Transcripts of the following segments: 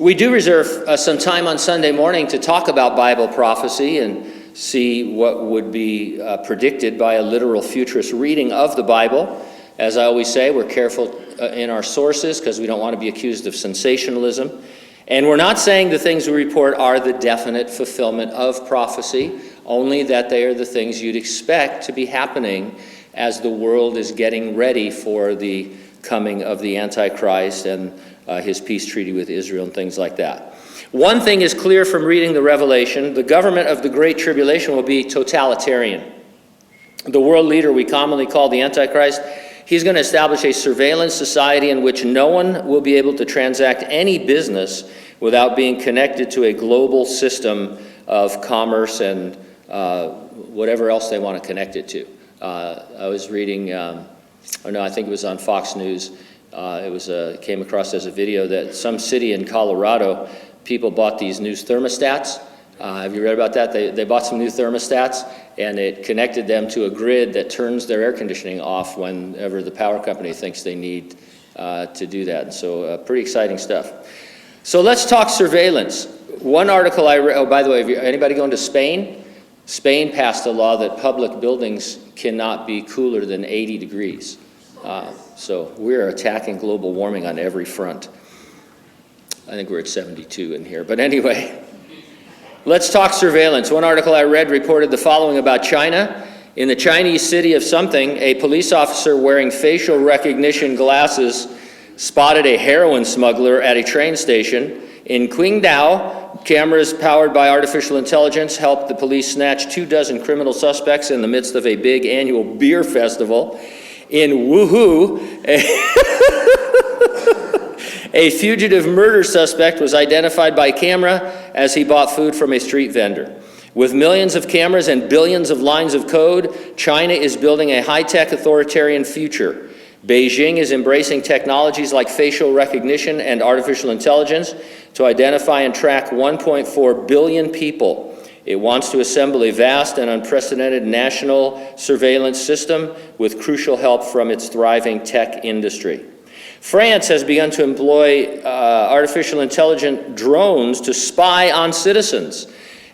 We do reserve some time on Sunday morning to talk about Bible prophecy and see what would be predicted by a literal futurist reading of the Bible. As I always say, we're careful in our sources because we don't want to be accused of sensationalism. And we're not saying the things we report are the definite fulfillment of prophecy, only that they are the things you'd expect to be happening as the world is getting ready for the coming of the Antichrist and his peace treaty with Israel and things like that. One thing is clear from reading the Revelation: the government of the Great Tribulation will be totalitarian. The world leader we commonly call the Antichrist, he's going to establish a surveillance society in which no one will be able to transact any business without being connected to a global system of commerce and whatever else they want to connect it to. I was reading, I think it was on Fox News. It came across as a video that some city in Colorado, people bought these new thermostats. Have you read about that? They bought some new thermostats, and it connected them to a grid that turns their air conditioning off whenever the power company thinks they need to do that. So pretty exciting stuff. So let's talk surveillance. One article I read, oh, by the way, anybody going to Spain? Spain passed a law that public buildings cannot be cooler than 80 degrees. So we're attacking global warming on every front. I think we're at 72 in here. But anyway, let's talk surveillance. One article I read reported the following about China. In the Chinese city of something, a police officer wearing facial recognition glasses spotted a heroin smuggler at a train station. In Qingdao, cameras powered by artificial intelligence helped the police snatch 24 criminal suspects in the midst of a big annual beer festival. In Wuhu, a fugitive murder suspect was identified by camera as he bought food from a street vendor. With millions of cameras and billions of lines of code, China is building a high-tech authoritarian future. Beijing is embracing technologies like facial recognition and artificial intelligence to identify and track 1.4 billion people. It wants to assemble a vast and unprecedented national surveillance system with crucial help from its thriving tech industry. France has begun to employ artificial intelligent drones to spy on citizens.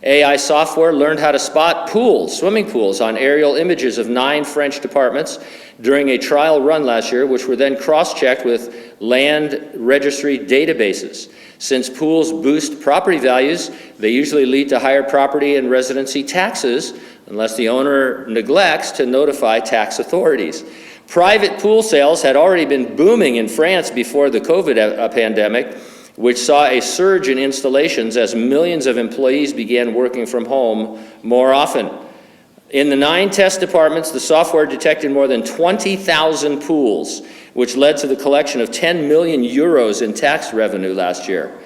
AI software learned how to spot swimming pools, on aerial images of 9 French departments during a trial run last year, which were then cross-checked with land registry databases. Since pools boost property values, they usually lead to higher property and residency taxes unless the owner neglects to notify tax authorities. Private pool sales had already been booming in France before the COVID pandemic, which saw a surge in installations as millions of employees began working from home more often. In the 9 test departments, the software detected more than 20,000 pools, which led to the collection of 10 million euros in tax revenue last year.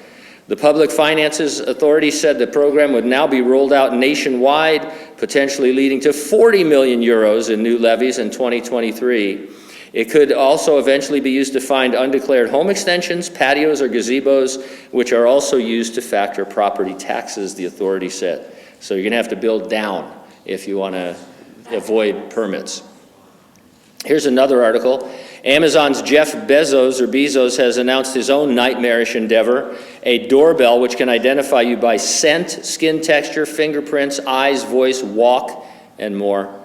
The Public Finances Authority said the program would now be rolled out nationwide, potentially leading to 40 million euros in new levies in 2023. It could also eventually be used to find undeclared home extensions, patios, or gazebos, which are also used to factor property taxes, the authority said. So you're going to have to build down if you want to avoid permits. Here's another article. Amazon's Jeff Bezos has announced his own nightmarish endeavor, a doorbell which can identify you by scent, skin texture, fingerprints, eyes, voice, walk, and more.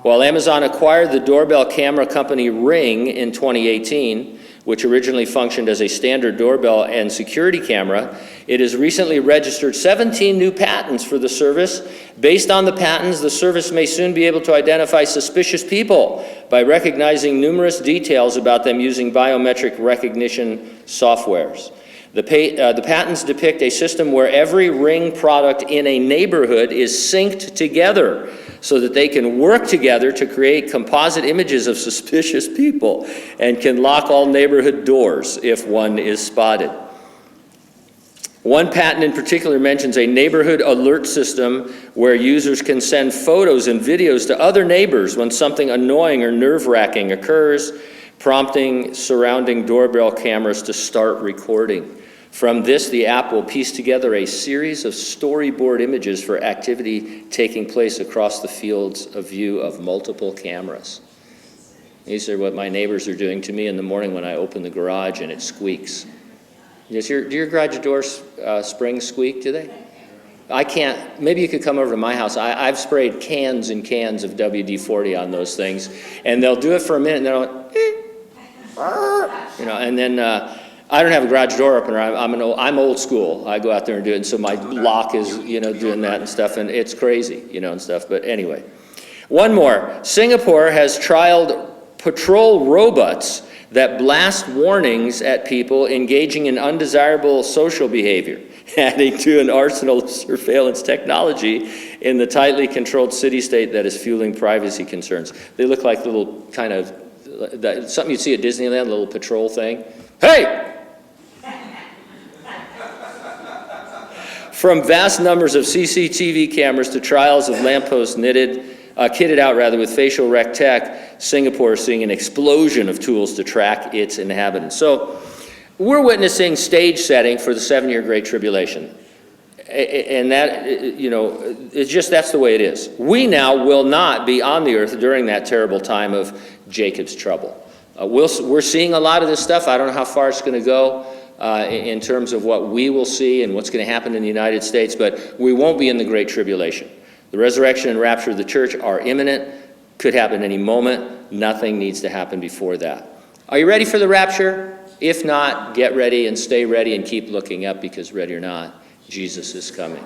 While Amazon acquired the doorbell camera company Ring in 2018, which originally functioned as a standard doorbell and security camera, it has recently registered 17 new patents for the service. Based on the patents, the service may soon be able to identify suspicious people by recognizing numerous details about them using biometric recognition softwares. The patents depict a system where every Ring product in a neighborhood is synced together so that they can work together to create composite images of suspicious people and can lock all neighborhood doors if one is spotted. One patent in particular mentions a neighborhood alert system where users can send photos and videos to other neighbors when something annoying or nerve-wracking occurs, prompting surrounding doorbell cameras to start recording. From this, the app will piece together a series of storyboard images for activity taking place across the fields of view of multiple cameras. These are what my neighbors are doing to me in the morning when I open the garage and it squeaks. Do your garage doors springs squeak, do they? I can't, maybe you could come over to my house. I've sprayed cans and cans of WD-40 on those things, and they'll do it for a minute, and they're like, and then I don't have a garage door opener. I'm old school. I go out there and do it, and so my lock is, doing that and stuff, and it's crazy, and stuff. But anyway, one more. Singapore has trialed patrol robots that blast warnings at people engaging in undesirable social behavior, adding to an arsenal of surveillance technology in the tightly controlled city-state that is fueling privacy concerns. They look like little kind of, something you'd see at Disneyland, a little patrol thing. Hey! From vast numbers of CCTV cameras to trials of lampposts kitted out with facial rec tech, Singapore is seeing an explosion of tools to track its inhabitants. So we're witnessing stage setting for the 7-year Great Tribulation. And that, it's just, that's the way it is. We now will not be on the earth during that terrible time of Jacob's trouble. We're seeing a lot of this stuff. I don't know how far it's going to go in terms of what we will see and what's going to happen in the United States, but we won't be in the Great Tribulation. The resurrection and rapture of the church are imminent, could happen any moment. Nothing needs to happen before that. Are you ready for the rapture? If not, get ready and stay ready and keep looking up, because ready or not, Jesus is coming.